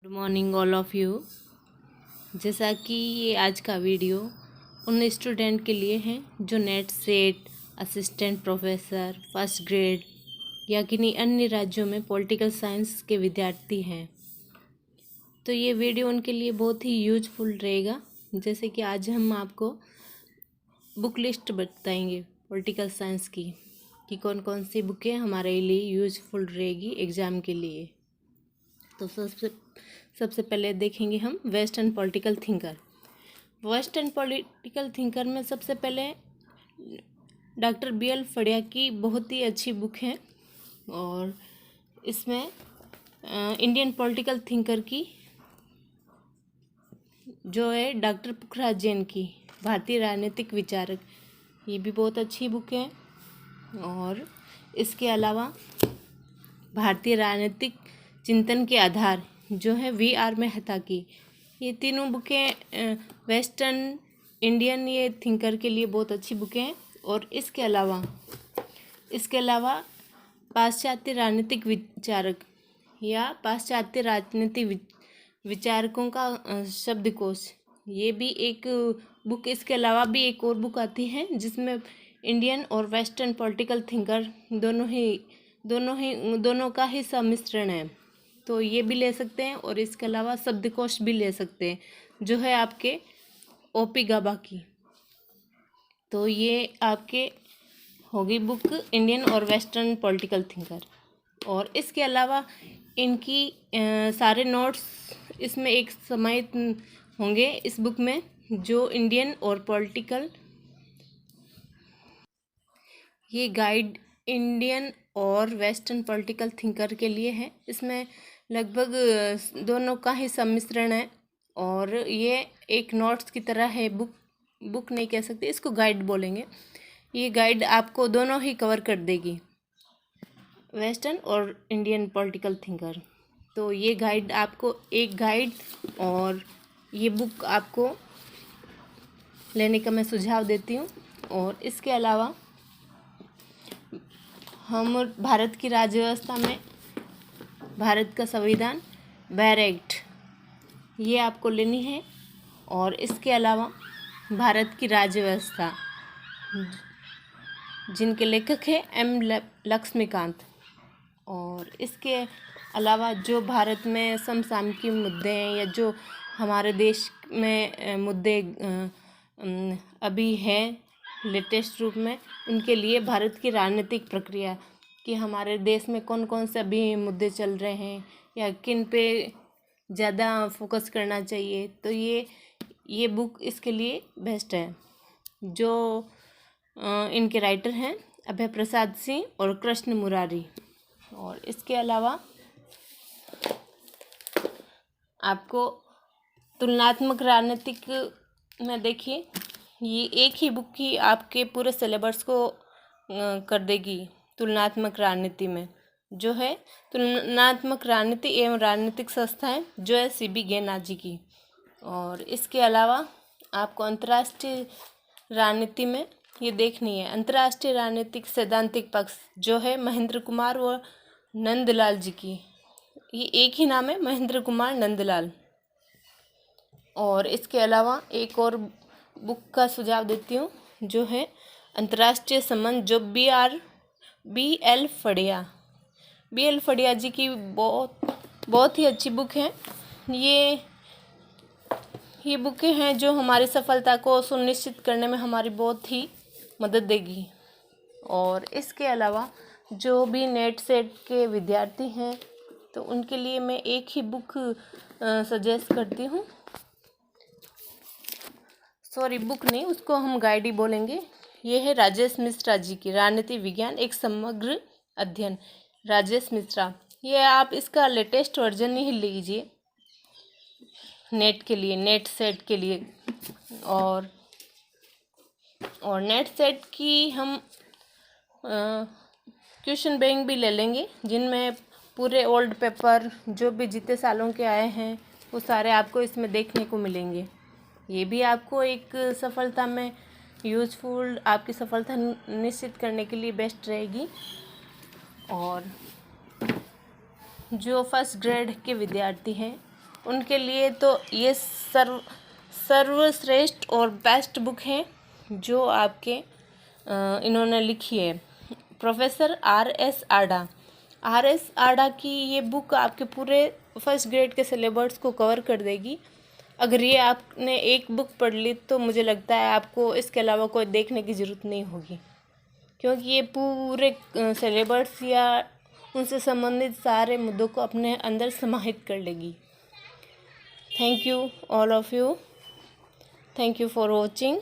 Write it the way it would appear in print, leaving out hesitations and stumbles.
Good morning all of you. जैसा कि ये आज का वीडियो उन स्टूडेंट के लिए है जो net set assistant professor first grade या किन्हीं अन्य राज्यों में पॉलिटिकल साइंस के विद्यार्थी हैं। तो ये वीडियो उनके लिए बहुत ही यूजफुल रहेगा। जैसे कि आज हम आपको बुक लिस्ट बताएंगे पॉलिटिकल साइंस की कि कौन कौन सी बुकें हमारे लिए यूजफुल रहेगी एग्ज़ाम के लिए। तो सबसे पहले देखेंगे हम western political thinker. Western political thinker में सबसे पहले डॉक्टर BL फड़िया की बहुत ही अच्छी बुक है और इसमें इंडियन पॉलिटिकल थिंकर की जो है डॉक्टर पुखराज जैन की भारतीय राजनीतिक विचारक, ये भी बहुत अच्छी बुक है। और इसके अलावा भारतीय राजनीतिक चिंतन के आधार जो है VR मेहता की, ये तीनों बुकें वेस्टर्न इंडियन ये थिंकर के लिए बहुत अच्छी बुकें हैं। और इसके अलावा पाश्चात्य राजनीतिक विचारक या पाश्चात्य राजनीतिक विचारकों का शब्दकोश, ये भी एक बुक। इसके अलावा भी एक और बुक आती है जिसमें इंडियन और वेस्टर्न पॉलिटिकल थिंकर दोनों का ही सम्मिश्रण है, तो ये भी ले सकते हैं। और इसके अलावा शब्दकोश भी ले सकते हैं जो है आपके OP गाबा की। तो ये आपके होगी बुक इंडियन और वेस्टर्न पॉलिटिकल थिंकर। और इसके अलावा इनकी सारे नोट्स इसमें एक समाहित होंगे इस बुक में, जो इंडियन और पॉलिटिकल, ये गाइड इंडियन और वेस्टर्न पॉलिटिकल थिंकर के लिए है। इसमें लगभग दोनों का ही सम्मिश्रण है और ये एक नोट्स की तरह है। बुक नहीं कह सकते, इसको गाइड बोलेंगे। ये गाइड आपको दोनों ही कवर कर देगी, वेस्टर्न और इंडियन पॉलिटिकल थिंकर। तो ये गाइड आपको एक गाइड और ये बुक आपको लेने का मैं सुझाव देती हूँ। और इसके अलावा हम भारत की राज्य व्यवस्था में भारत का संविधान बैर एक्ट, ये आपको लेनी है। और इसके अलावा भारत की राज्य व्यवस्था, जिनके लेखक है M लक्ष्मीकांत। और इसके अलावा जो भारत में समसामयिक मुद्दे हैं या जो हमारे देश में मुद्दे अभी हैं लेटेस्ट रूप में, उनके लिए भारत की राजनीतिक प्रक्रिया कि हमारे देश में कौन कौन से अभी मुद्दे चल रहे हैं या किन पे ज़्यादा फोकस करना चाहिए, तो ये बुक इसके लिए बेस्ट है। जो इनके राइटर हैं अभय प्रसाद सिंह और कृष्ण मुरारी। और इसके अलावा आपको तुलनात्मक राजनीतिक में देखिए, ये एक ही बुक ही आपके पूरे सिलेबस को कर देगी। तुलनात्मक राजनीति में जो है तुलनात्मक राजनीति एवं राजनीतिक संस्थाएं, जो है CB गेनाजी की। और इसके अलावा आपको अंतर्राष्ट्रीय राजनीति में ये देखनी है अंतर्राष्ट्रीय राजनीतिक सैद्धांतिक पक्ष, जो है महेंद्र कुमार व नंदलाल जी की। ये एक ही नाम है, महेंद्र कुमार नंदलाल। और इसके अलावा एक और बुक का सुझाव देती हूँ जो है अंतर्राष्ट्रीय संबंध, जो BL फड़िया जी की बहुत ही अच्छी बुक है। ये बुकें हैं जो हमारी सफलता को सुनिश्चित करने में हमारी बहुत ही मदद देगी। और इसके अलावा जो भी नेट सेट के विद्यार्थी हैं तो उनके लिए मैं एक ही बुक सजेस्ट करती हूँ। सॉरी, बुक नहीं, उसको हम गाइड ही बोलेंगे। ये है राजेश मिश्रा जी की राजनीति विज्ञान एक समग्र अध्ययन। राजेश मिश्रा, ये आप इसका लेटेस्ट वर्जन ही लीजिए नेट के लिए, नेट सेट के लिए। और नेट सेट की हम क्वेश्चन बैंक भी ले लेंगे, जिनमें पूरे ओल्ड पेपर जो भी जितने सालों के आए हैं वो सारे आपको इसमें देखने को मिलेंगे। ये भी आपको एक सफलता में यूज़फुल, आपकी सफलता निश्चित करने के लिए बेस्ट रहेगी। और जो फर्स्ट ग्रेड के विद्यार्थी हैं उनके लिए तो ये सर्वश्रेष्ठ और बेस्ट बुक है जो आपके इन्होंने लिखी है। Professor R.S. आडा। R.S. आडा की ये बुक आपके पूरे फर्स्ट ग्रेड के सिलेबस को कवर कर देगी। अगर ये आपने एक बुक पढ़ ली तो मुझे लगता है आपको इसके अलावा कोई देखने की ज़रूरत नहीं होगी, क्योंकि ये पूरे सिलेबस या उनसे संबंधित सारे मुद्दों को अपने अंदर समाहित कर लेगी। Thank you all of you. Thank you for watching.